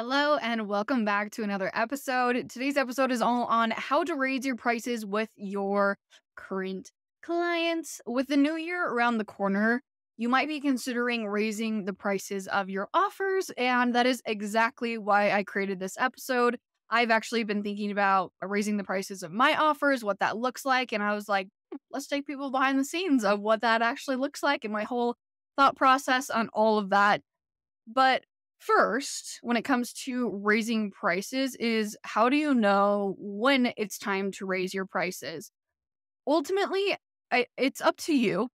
Hello and welcome back to another episode. Today's episode is all on how to raise your prices with your current clients. With the new year around the corner, you might be considering raising the prices of your offers, and that is exactly why I created this episode. I've actually been thinking about raising the prices of my offers, what that looks like, and I was like, let's take people behind the scenes of what that actually looks like and my whole thought process on all of that. But first, when it comes to raising prices, is how do you know when it's time to raise your prices? Ultimately, it's up to you.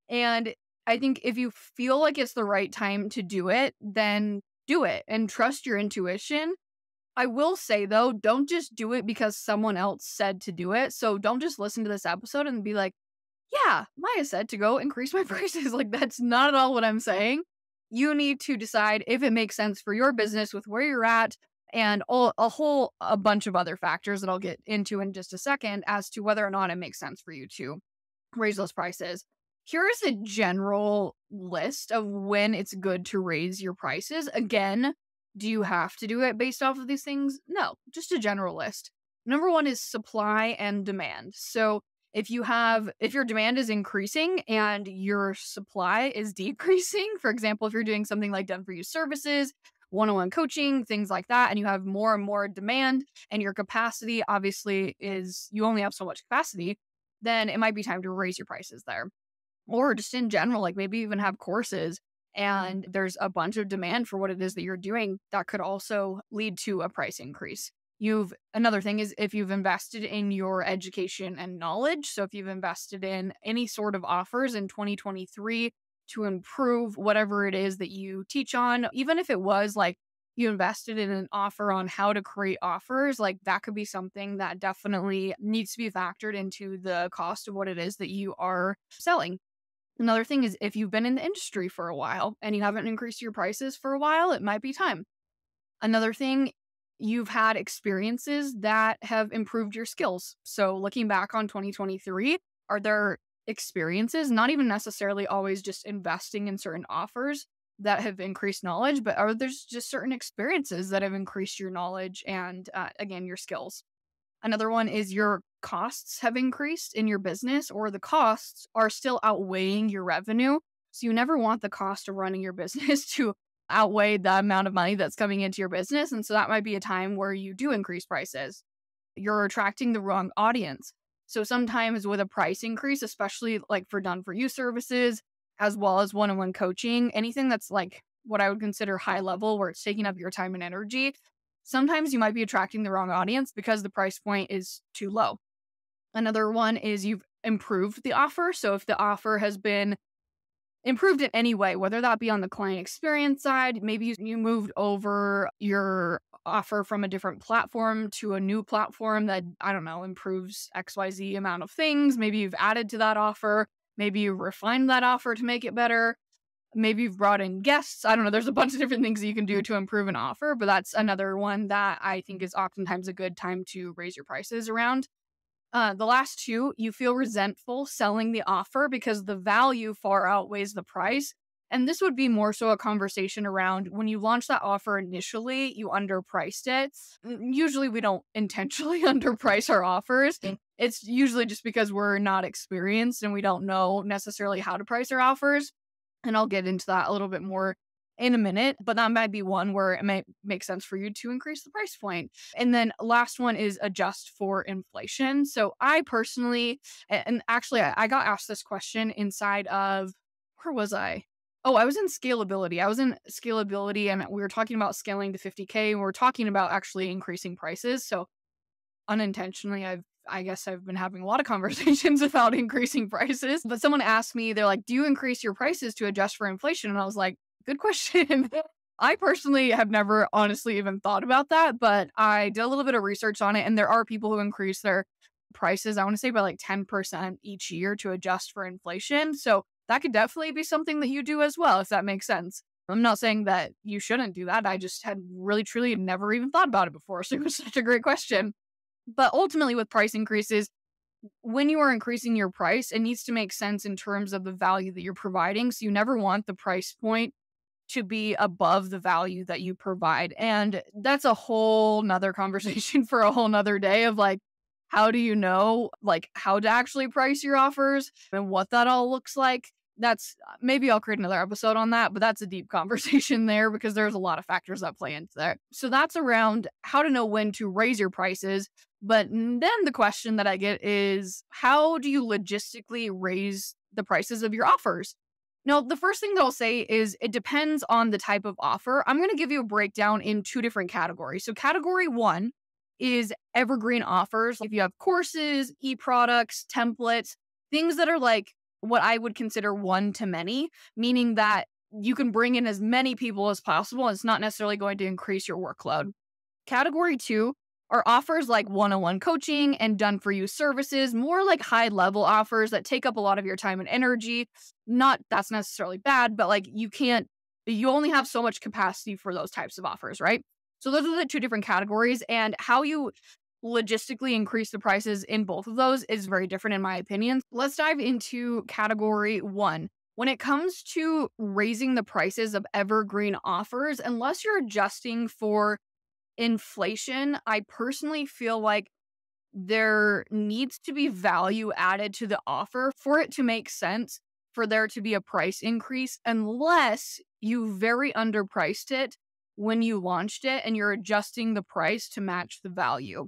And I think if you feel like it's the right time to do it, then do it and trust your intuition. I will say though, don't just do it because someone else said to do it. So don't just listen to this episode and be like, yeah, Maya said to go increase my prices. Like, that's not at all what I'm saying. You need to decide if it makes sense for your business with where you're at and a bunch of other factors that I'll get into in just a second as to whether or not it makes sense for you to raise those prices. Here is a general list of when it's good to raise your prices. Again, do you have to do it based off of these things? No, just a general list. Number one is supply and demand. So if your demand is increasing and your supply is decreasing, for example, if you're doing something like done for you services, one-on-one coaching, things like that, and you have more and more demand and your capacity obviously is you only have so much capacity, then it might be time to raise your prices there. Or just in general, like maybe even have courses and there's a bunch of demand for what it is that you're doing, that could also lead to a price increase. Another thing is if you've invested in your education and knowledge. So if you've invested in any sort of offers in 2023 to improve whatever it is that you teach on, even if it was like you invested in an offer on how to create offers, like that could be something that definitely needs to be factored into the cost of what it is that you are selling. Another thing is if you've been in the industry for a while and you haven't increased your prices for a while, it might be time. Another thing, you've had experiences that have improved your skills. So looking back on 2023, are there experiences, not even necessarily always just investing in certain offers that have increased knowledge, but are there just certain experiences that have increased your knowledge and, again, your skills? Another one is your costs have increased in your business or the costs are still outweighing your revenue. So you never want the cost of running your business to outweigh the amount of money that's coming into your business. And so that might be a time where you do increase prices. You're attracting the wrong audience. So sometimes with a price increase, especially like for done for you services, as well as one-on-one coaching, anything that's like what I would consider high level where it's taking up your time and energy, sometimes you might be attracting the wrong audience because the price point is too low. Another one is you've improved the offer. So if the offer has been improved in any way, whether that be on the client experience side, maybe you moved over your offer from a different platform to a new platform that, I don't know, improves XYZ amount of things. Maybe you've added to that offer. Maybe you refined that offer to make it better. Maybe you've brought in guests. I don't know. There's a bunch of different things that you can do to improve an offer, but that's another one that I think is oftentimes a good time to raise your prices around. The last two, you feel resentful selling the offer because the value far outweighs the price. And this would be more so a conversation around when you launch that offer initially, you underpriced it. Usually we don't intentionally underprice our offers. It's usually just because we're not experienced and we don't know necessarily how to price our offers. And I'll get into that a little bit more in a minute, but that might be one where it may make sense for you to increase the price point. And then last one is adjust for inflation. So I personally, and actually I got asked this question inside of, where was I? Oh, I was in scalability. And we were talking about scaling to 50K and we were talking about actually increasing prices. So unintentionally, I guess I've been having a lot of conversations about increasing prices, but someone asked me, they're like, do you increase your prices to adjust for inflation? And I was like, good question. I personally have never honestly even thought about that, but I did a little bit of research on it. And there are people who increase their prices, I want to say by like 10% each year to adjust for inflation. So that could definitely be something that you do as well, if that makes sense. I'm not saying that you shouldn't do that. I just had really, truly never even thought about it before. So it was such a great question. But ultimately with price increases, when you are increasing your price, it needs to make sense in terms of the value that you're providing. So you never want the price point to be above the value that you provide. And that's a whole nother conversation for a whole nother day of like, how do you know like how to actually price your offers and what that all looks like? That's maybe I'll create another episode on that, but that's a deep conversation there because there's a lot of factors that play into that. So that's around how to know when to raise your prices. But then the question that I get is, how do you logistically raise the prices of your offers? Now, the first thing that I'll say is it depends on the type of offer. I'm going to give you a breakdown in two different categories. So category one is evergreen offers. If you have courses, e-products, templates, things that are like what I would consider one to many, meaning that you can bring in as many people as possible. And it's not necessarily going to increase your workload. Category two are offers like one-on-one coaching and done-for-you services, more like high-level offers that take up a lot of your time and energy. Not that's necessarily bad, but like you only have so much capacity for those types of offers, right? So those are the two different categories, and how you logistically increase the prices in both of those is very different in my opinion. Let's dive into category one. When it comes to raising the prices of evergreen offers, unless you're adjusting for inflation, I personally feel like there needs to be value added to the offer for it to make sense for there to be a price increase, unless you very underpriced it when you launched it and you're adjusting the price to match the value.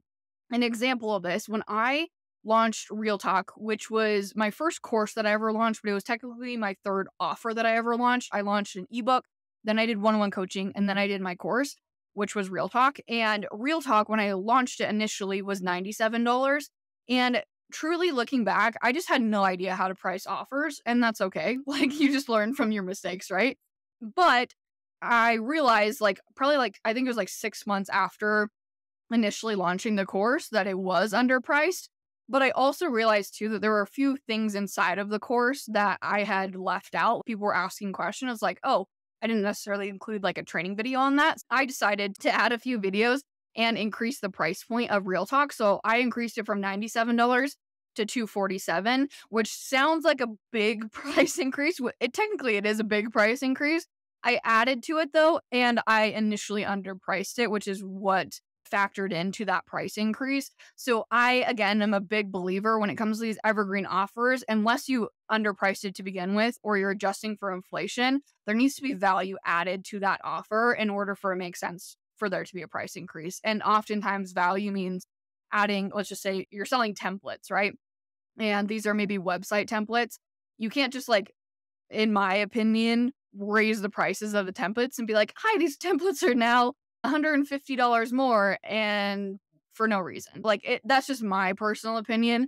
An example of this, when I launched Real Talk, which was my first course that I ever launched, but it was technically my third offer that I ever launched. I launched an ebook, then I did one-on-one coaching, and then I did my course, which was Real Talk. And Real Talk, when I launched it initially, was $97. And truly looking back, I just had no idea how to price offers, and that's okay. Like, you just learn from your mistakes, right? But I realized, like, probably like, I think it was like 6 months after initially launching the course that it was underpriced. But I also realized too that there were a few things inside of the course that I had left out. People were asking questions like, oh, I didn't necessarily include like a training video on that. I decided to add a few videos and increase the price point of Real Talk. So I increased it from $97 to $247, which sounds like a big price increase. It is a big price increase. I added to it though, and I initially underpriced it, which is what factored into that price increase. So I, again, am a big believer when it comes to these evergreen offers, unless you underpriced it to begin with or you're adjusting for inflation, there needs to be value added to that offer in order for it to make sense for there to be a price increase. And oftentimes value means adding, let's just say you're selling templates, right? And these are maybe website templates. You can't just like, in my opinion, raise the prices of the templates and be like, hi, these templates are now $150 more and for no reason. Like that's just my personal opinion,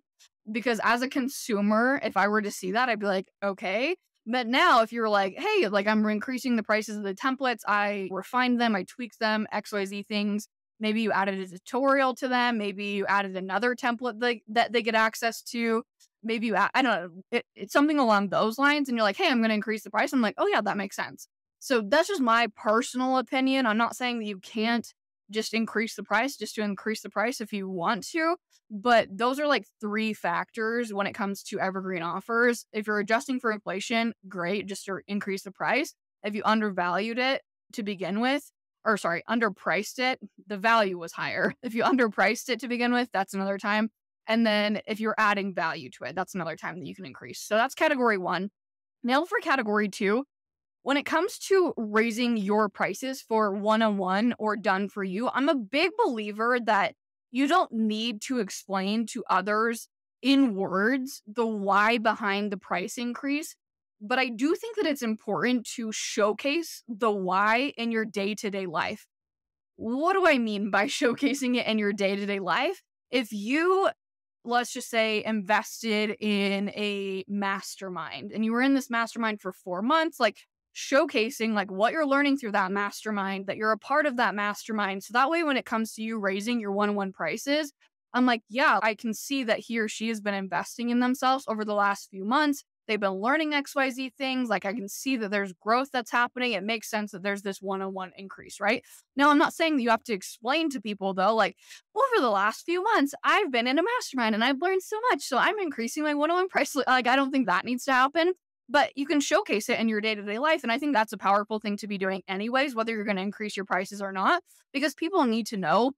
because as a consumer, if I were to see that, I'd be like, okay. But now if you're like, hey, like I'm increasing the prices of the templates, I refined them, I tweaked them, XYZ things. Maybe you added a tutorial to them. Maybe you added another template that they get access to. Maybe I don't know, it's something along those lines. And you're like, hey, I'm going to increase the price. I'm like, oh yeah, that makes sense. So that's just my personal opinion. I'm not saying that you can't just increase the price just to increase the price if you want to. But those are like three factors when it comes to evergreen offers. If you're adjusting for inflation, great, just to increase the price. If you undervalued it to begin with, or sorry, underpriced it, the value was higher. If you underpriced it to begin with, that's another time. And then if you're adding value to it, that's another time that you can increase. So that's category one. Now for category two, when it comes to raising your prices for one-on-one or done for you, I'm a big believer that you don't need to explain to others in words the why behind the price increase. But I do think that it's important to showcase the why in your day-to-day life. What do I mean by showcasing it in your day-to-day life? If you, let's just say, invested in a mastermind and you were in this mastermind for 4 months, like showcasing like what you're learning through that mastermind, that you're a part of that mastermind. So that way, when it comes to you raising your one-on-one prices, I'm like, yeah, I can see that he or she has been investing in themselves over the last few months. They've been learning XYZ things. Like I can see that there's growth that's happening. It makes sense that there's this one-on-one increase, right? Now, I'm not saying that you have to explain to people though, like over the last few months, I've been in a mastermind and I've learned so much. So I'm increasing my one-on-one price. Like, I don't think that needs to happen. but you can showcase it in your day-to-day life. And I think that's a powerful thing to be doing anyways, whether you're going to increase your prices or not, because people need to know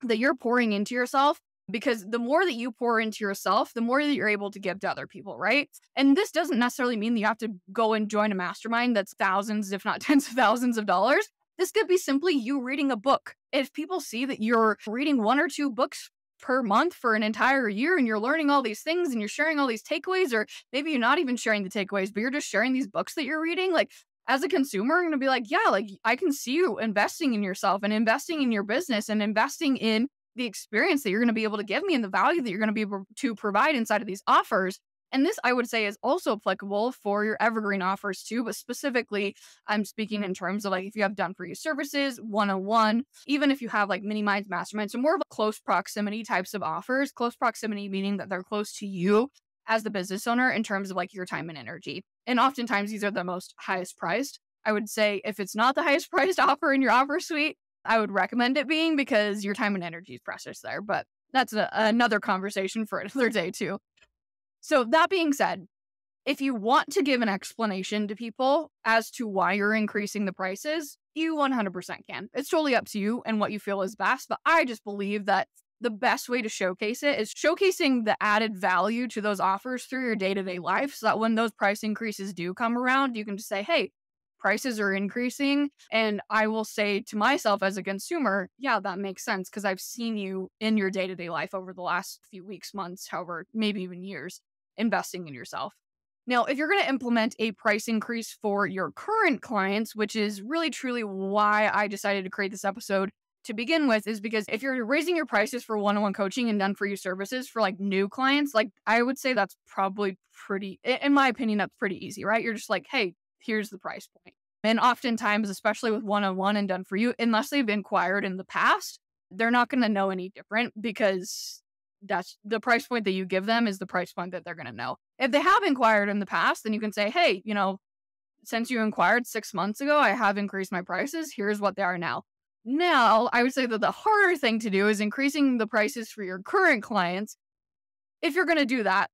that you're pouring into yourself, because the more that you pour into yourself, the more that you're able to give to other people, right? And this doesn't necessarily mean that you have to go and join a mastermind that's thousands, if not tens of thousands of dollars. This could be simply you reading a book. If people see that you're reading 1 or 2 books per month for an entire year and you're learning all these things and you're sharing all these takeaways, or maybe you're not even sharing the takeaways, but you're just sharing these books that you're reading, like as a consumer, I'm going to be like, yeah, like I can see you investing in yourself and investing in your business and investing in the experience that you're going to be able to give me and the value that you're going to be able to provide inside of these offers. And this, I would say, is also applicable for your evergreen offers too, but specifically, I'm speaking in terms of like if you have done for you services, one-on-one, even if you have like mini minds, masterminds, so more of a close proximity types of offers, close proximity meaning that they're close to you as the business owner in terms of like your time and energy. And oftentimes these are the most highest priced. I would say if it's not the highest priced offer in your offer suite, I would recommend it being, because your time and energy is precious there. But that's another conversation for another day too. So that being said, if you want to give an explanation to people as to why you're increasing the prices, you 100% can. It's totally up to you and what you feel is best. But I just believe that the best way to showcase it is showcasing the added value to those offers through your day-to-day life, so that when those price increases do come around, you can just say, hey, prices are increasing. And I will say to myself as a consumer, yeah, that makes sense, because I've seen you in your day-to-day life over the last few weeks, months, however, maybe even years, investing in yourself. Now, if you're going to implement a price increase for your current clients, which is really truly why I decided to create this episode to begin with, is because if you're raising your prices for one-on-one coaching and done for you services for like new clients, like I would say that's probably pretty, in my opinion, that's pretty easy, right? You're just like, hey, here's the price point. And oftentimes, especially with one-on-one and done for you, unless they've inquired in the past, they're not going to know any different, because that's the price point that you give them is the price point that they're going to know. If they have inquired in the past, then you can say, hey, since you inquired 6 months ago, I have increased my prices. Here's what they are now. Now, I would say that the harder thing to do is increasing the prices for your current clients. If you're going to do that,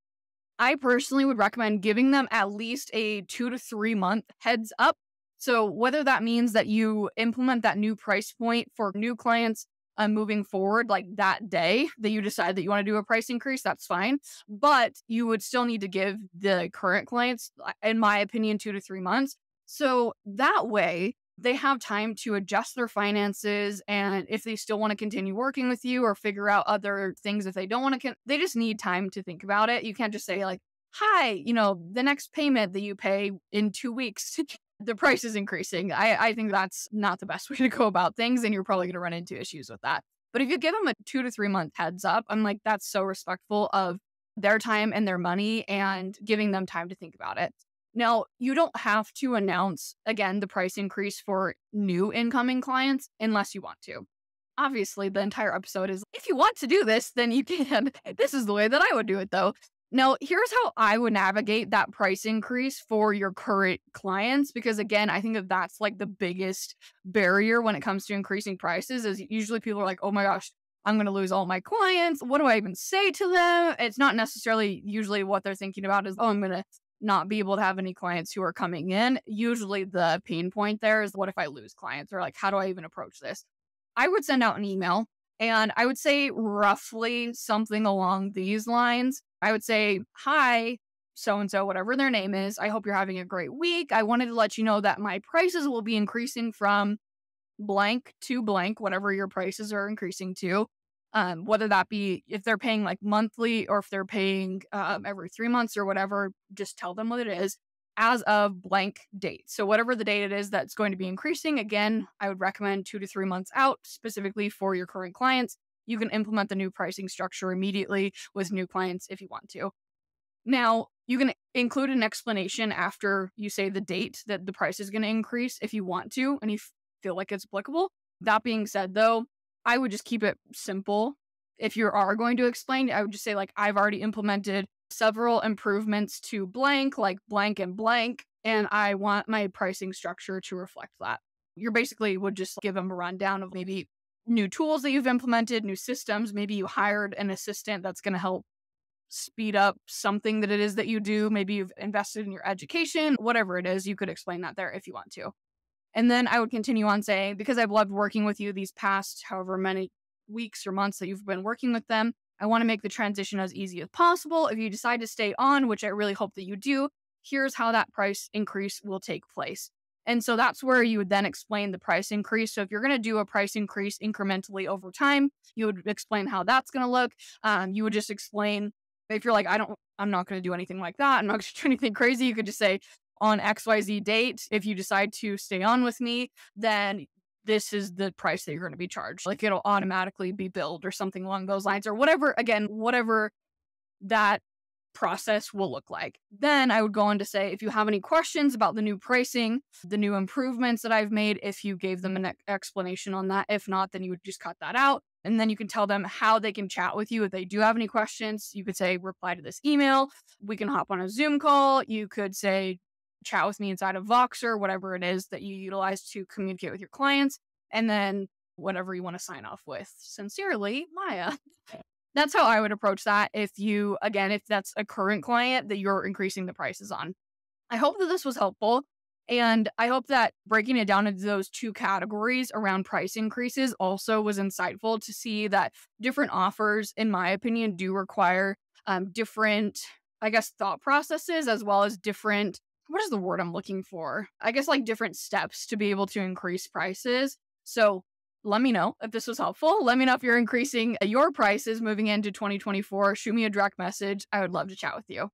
I personally would recommend giving them at least a 2 to 3 month heads up. So whether that means that you implement that new price point for new clients moving forward, like that day that you decide that you want to do a price increase, that's fine. But you would still need to give the current clients, in my opinion, 2 to 3 months. So that way they have time to adjust their finances. And if they still want to continue working with you or figure out other things, if they don't want to, they just need time to think about it. You can't just say like, hi, the next payment that you pay in 2 weeks, the price is increasing. I think that's not the best way to go about things, and you're probably going to run into issues with that. But if you give them a 2 to 3 month heads up, I'm like, that's so respectful of their time and their money and giving them time to think about it. Now, you don't have to announce, again, the price increase for new incoming clients unless you want to. Obviously, the entire episode is, if you want to do this, then you can. This is the way that I would do it, though. Now, here's how I would navigate that price increase for your current clients, because again, I think that that's like the biggest barrier when it comes to increasing prices, is usually people are like, oh my gosh, I'm going to lose all my clients. What do I even say to them? It's not necessarily usually what they're thinking about is, oh, I'm going to not be able to have any clients who are coming in. Usually the pain point there is, what if I lose clients? Or like, how do I even approach this? I would send out an email and I would say roughly something along these lines. I would say, hi, so-and-so, whatever their name is. I hope you're having a great week. I wanted to let you know that my prices will be increasing from blank to blank, whatever your prices are increasing to. Whether that be if they're paying like monthly or if they're paying every 3 months or whatever, just tell them what it is as of blank date. So whatever the date it is that's going to be increasing, again, I would recommend 2 to 3 months out specifically for your current clients. You can implement the new pricing structure immediately with new clients if you want to. Now, you can include an explanation after you say the date that the price is going to increase if you want to and you feel like it's applicable. That being said, though, I would just keep it simple. If you are going to explain, I would just say, like, I've already implemented several improvements to blank, like blank and blank, and I want my pricing structure to reflect that. You basically would just give them a rundown of maybe new tools that you've implemented, new systems. Maybe you hired an assistant that's going to help speed up something that it is that you do. Maybe you've invested in your education, whatever it is, you could explain that there if you want to. And then I would continue on saying, because I've loved working with you these past however many weeks or months that you've been working with them, I want to make the transition as easy as possible. If you decide to stay on, which I really hope that you do, here's how that price increase will take place. And so that's where you would then explain the price increase. So if you're going to do a price increase incrementally over time, you would explain how that's going to look. You would just explain, if you're like, I'm not going to do anything like that, I'm not going to do anything crazy, you could just say, on XYZ date, if you decide to stay on with me, then this is the price that you're going to be charged. Like, it'll automatically be billed or something along those lines, or whatever, again, whatever that process will look like. Then I would go on to say, if you have any questions about the new pricing, the new improvements that I've made, if you gave them an explanation on that. If not, then you would just cut that out. And then you can tell them how they can chat with you if they do have any questions. You could say, reply to this email. We can hop on a Zoom call. You could say, chat with me inside of Voxer, whatever it is that you utilize to communicate with your clients. And then whatever you want to sign off with. Sincerely, Maya. That's how I would approach that if that's a current client that you're increasing the prices on. I hope that this was helpful. And I hope that breaking it down into those two categories around price increases also was insightful to see that different offers, in my opinion, do require different, thought processes, as well as different, what is the word I'm looking for? Like different steps to be able to increase prices. So let me know if this was helpful. Let me know if you're increasing your prices moving into 2024. Shoot me a direct message. I would love to chat with you.